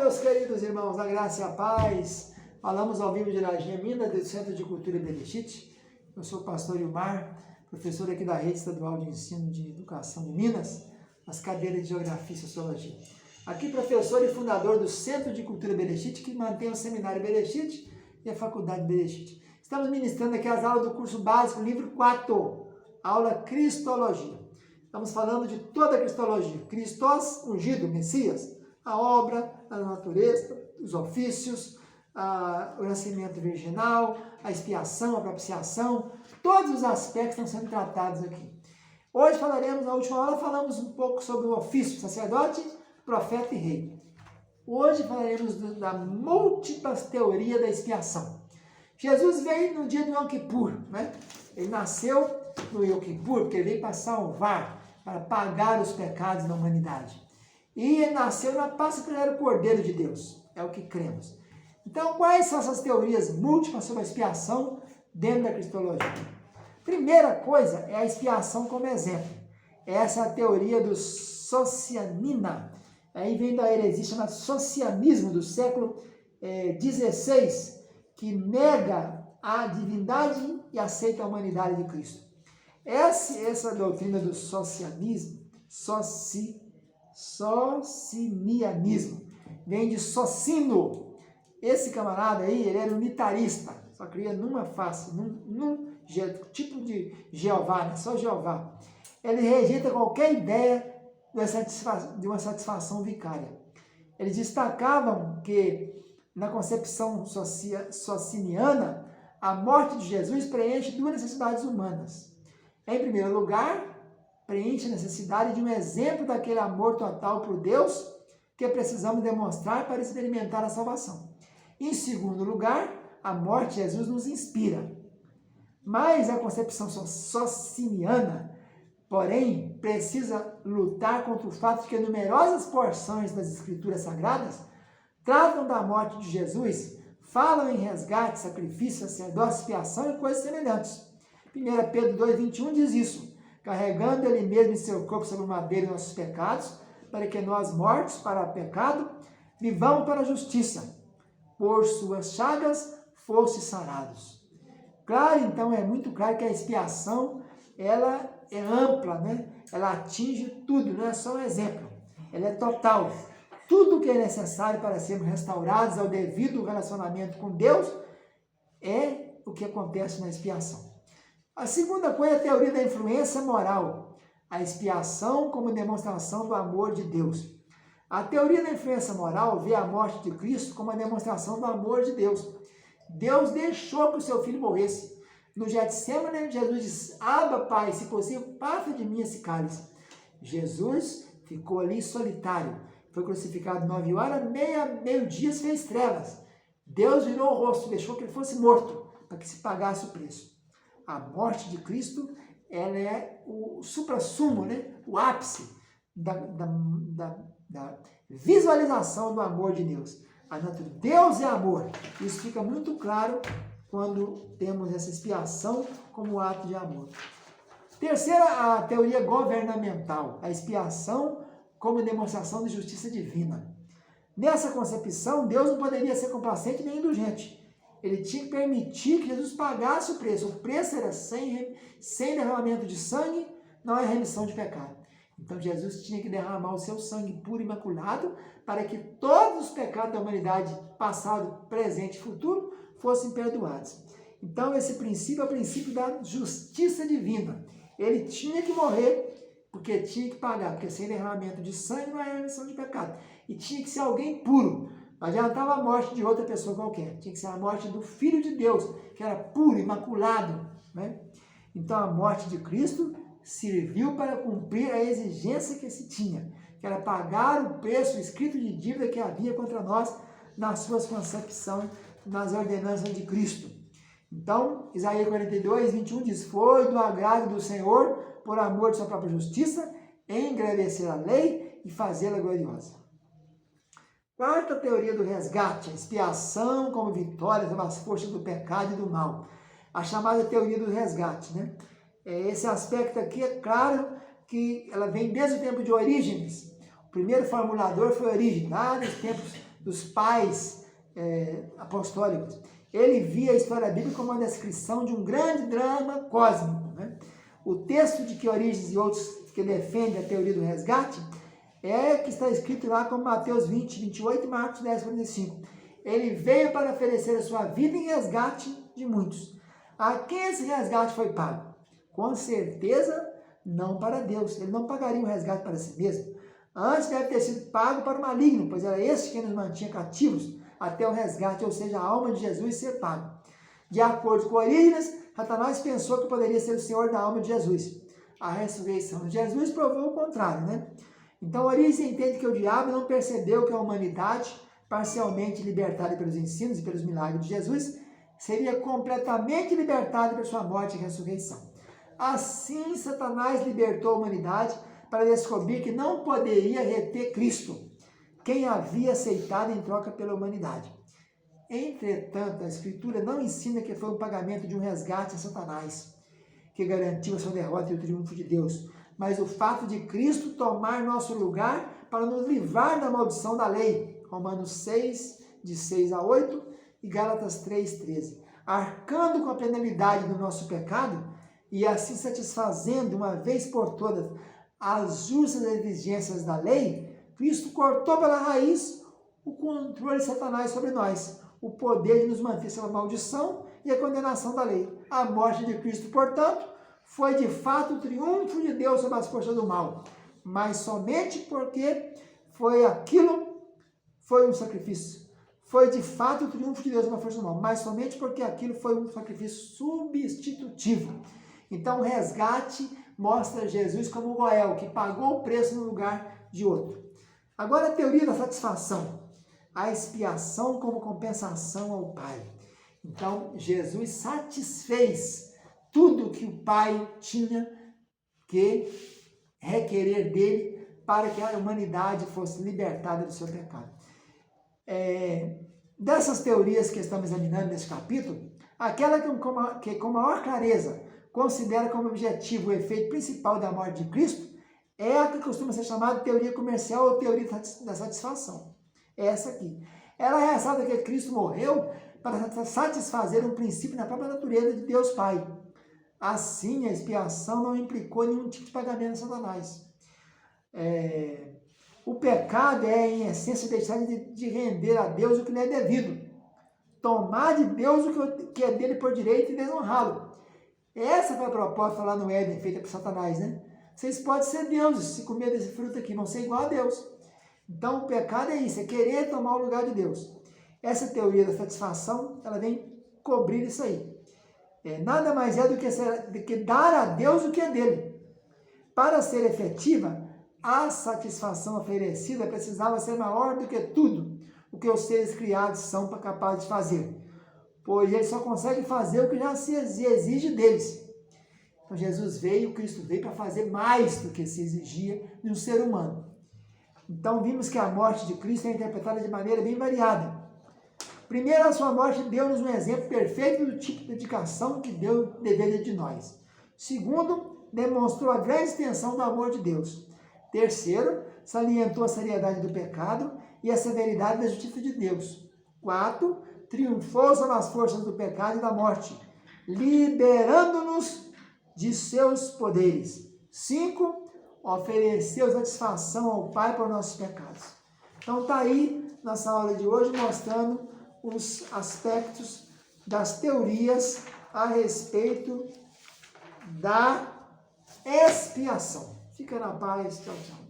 meus queridos irmãos, a graça e a paz. Falamos ao vivo de Laginha Minas, do Centro de Cultura Berechite. Eu sou o pastor Ilmar, professor aqui da Rede Estadual de Ensino de Educação de Minas, nas cadeiras de Geografia e Sociologia. Aqui, professor e fundador do Centro de Cultura Berechite, que mantém o Seminário Berechite e a Faculdade Berechite. Estamos ministrando aqui as aulas do curso básico, livro 4, aula Cristologia. Estamos falando de toda a Cristologia. Cristos, ungido, Messias, a obra, a natureza, os ofícios, o nascimento virginal, a expiação, a propiciação, todos os aspectos estão sendo tratados aqui. Hoje falaremos, na última aula, falamos um pouco sobre o ofício, sacerdote, profeta e rei. Hoje falaremos da múltiplas teoria da expiação. Jesus veio no dia do Yom Kippur, né? Ele nasceu no Yom Kippur porque ele veio para salvar, para pagar os pecados da humanidade. E ele nasceu na Páscoa, porque ele era o Cordeiro de Deus, é o que cremos. Então, quais são essas teorias múltiplas sobre a expiação dentro da Cristologia? Primeira coisa é a expiação como exemplo. Essa é a teoria do Socianina. Aí vem da heresia chamada socianismo do século XVI, que nega a divindade e aceita a humanidade de Cristo. Essa doutrina do socianismo, socinianismo, vem de Socino. Esse camarada aí, ele era unitarista, só cria numa face, num tipo de Jeová, né? Só Jeová. Ele rejeita qualquer ideia de uma satisfação vicária. Eles destacavam que, na concepção sociniana, a morte de Jesus preenche duas necessidades humanas. Em primeiro lugar, preenche a necessidade de um exemplo daquele amor total por Deus que precisamos demonstrar para experimentar a salvação. Em segundo lugar, a morte de Jesus nos inspira. Mas a concepção sociniana, porém, precisa lutar contra o fato de que numerosas porções das Escrituras Sagradas tratam da morte de Jesus, falam em resgate, sacrifício, sacerdócio, expiação e coisas semelhantes. 1 Pedro 2,21 diz isso, carregando ele mesmo em seu corpo sobre o madeiro nossos pecados, para que nós, mortos para o pecado, vivamos para a justiça. Por suas chagas fosse sarados. Claro, então, é muito claro que a expiação, ela é ampla, né? Ela atinge tudo, não é só um exemplo. Ela é total. Tudo que é necessário para sermos restaurados ao devido relacionamento com Deus é o que acontece na expiação. A segunda coisa é a teoria da influência moral. A expiação como demonstração do amor de Deus. A teoria da influência moral vê a morte de Cristo como a demonstração do amor de Deus. Deus deixou que o seu filho morresse. No Getsemane, Jesus disse, Abba, Pai, se possível, passa de mim esse cálice. Jesus ficou ali solitário. Foi crucificado 9 horas, meio-dia fez trevas. Deus virou o rosto, deixou que ele fosse morto, para que se pagasse o preço. A morte de Cristo, ela é o suprassumo, né? O ápice da visualização do amor de Deus. Deus é amor. Isso fica muito claro quando temos essa expiação como ato de amor. Terceira, a teoria governamental. A expiação como demonstração de justiça divina. Nessa concepção, Deus não poderia ser complacente nem indulgente. Ele tinha que permitir que Jesus pagasse o preço. O preço era sem derramamento de sangue, não é remissão de pecado. Então Jesus tinha que derramar o seu sangue puro e imaculado para que todos os pecados da humanidade, passado, presente e futuro, fossem perdoados. Então esse princípio é o princípio da justiça divina. Ele tinha que morrer porque tinha que pagar, porque sem derramamento de sangue não é remissão de pecado. E tinha que ser alguém puro. Não adiantava a morte de outra pessoa qualquer. Tinha que ser a morte do Filho de Deus, que era puro, imaculado, né? Então a morte de Cristo serviu para cumprir a exigência que se tinha, que era pagar o preço escrito de dívida que havia contra nós nas suas concepções, nas ordenanças de Cristo. Então, Isaías 42:21 diz, foi do agrado do Senhor, por amor de sua própria justiça, engrandecer a lei e fazê-la gloriosa. Quarta teoria do resgate, a expiação como vitória sobre as forças do pecado e do mal. A chamada teoria do resgate, né? Esse aspecto aqui é claro que ela vem desde o tempo de Orígenes. O primeiro formulador foi Orígenes, lá nos tempos dos pais apostólicos. Ele via a história bíblica como uma descrição de um grande drama cósmico, né? O texto de que Orígenes e outros que defendem a teoria do resgate que está escrito lá como Mateus 20, 28 e Marcos 10, 45. Ele veio para oferecer a sua vida em resgate de muitos. A quem esse resgate foi pago? Com certeza não para Deus. Ele não pagaria um resgate para si mesmo. Antes deve ter sido pago para o maligno, pois era esse que nos mantinha cativos até o resgate, ou seja, a alma de Jesus ser pago. De acordo com Orígenes, Satanás pensou que poderia ser o Senhor da alma de Jesus. A ressurreição de Jesus provou o contrário, né? Então, Orígenes entende que o diabo não percebeu que a humanidade, parcialmente libertada pelos ensinos e pelos milagres de Jesus, seria completamente libertada por sua morte e ressurreição. Assim, Satanás libertou a humanidade para descobrir que não poderia reter Cristo, quem havia aceitado em troca pela humanidade. Entretanto, a Escritura não ensina que foi um pagamento de um resgate a Satanás, que garantiu a sua derrota e o triunfo de Deus, mas o fato de Cristo tomar nosso lugar para nos livrar da maldição da lei. Romanos 6, de 6 a 8 e Gálatas 3, 13. Arcando com a penalidade do nosso pecado e assim satisfazendo uma vez por todas as justas exigências da lei, Cristo cortou pela raiz o controle de Satanás sobre nós, o poder de nos manter sob a maldição e a condenação da lei. A morte de Cristo, portanto, foi de fato o triunfo de Deus sobre as forças do mal, mas somente porque foi um sacrifício. Foi de fato o triunfo de Deus sobre a força do mal, mas somente porque aquilo foi um sacrifício substitutivo. Então o resgate mostra Jesus como o Goel, que pagou o preço no lugar de outro. Agora a teoria da satisfação. A expiação como compensação ao Pai. Então Jesus satisfez tudo que o Pai tinha que requerer dele para que a humanidade fosse libertada do seu pecado. Dessas teorias que estamos examinando nesse capítulo, aquela que com maior clareza considera como objetivo o efeito principal da morte de Cristo é a que costuma ser chamada de teoria comercial ou teoria da satisfação. Essa aqui. Ela ressalta que Cristo morreu para satisfazer um princípio na própria natureza de Deus Pai. Assim, a expiação não implicou nenhum tipo de pagamento a Satanás. O pecado é, em essência, deixar de render a Deus o que lhe é devido. Tomar de Deus o que é dele por direito e desonrá-lo. Essa foi a proposta lá no Éden, feita por Satanás, né? Vocês podem ser deuses se comer desse fruto aqui, vão ser igual a Deus. Então, o pecado é isso, é querer tomar o lugar de Deus. Essa teoria da satisfação, ela vem cobrir isso aí. Nada mais é do que dar a Deus o que é dele. Para ser efetiva, a satisfação oferecida precisava ser maior do que tudo o que os seres criados são capazes de fazer, pois eles só conseguem fazer o que já se exige deles. Então Cristo veio para fazer mais do que se exigia de um ser humano. Então vimos que a morte de Cristo é interpretada de maneira bem variada. Primeiro, a sua morte deu-nos um exemplo perfeito do tipo de dedicação que Deus deveria de nós. Segundo, demonstrou a grande extensão do amor de Deus. Terceiro, salientou a seriedade do pecado e a severidade da justiça de Deus. Quarto, triunfou sobre as forças do pecado e da morte, liberando-nos de seus poderes. 5, ofereceu satisfação ao Pai por nossos pecados. Então está aí, nossa aula de hoje, mostrando os aspectos das teorias a respeito da expiação. Fica na paz, tchau, tchau.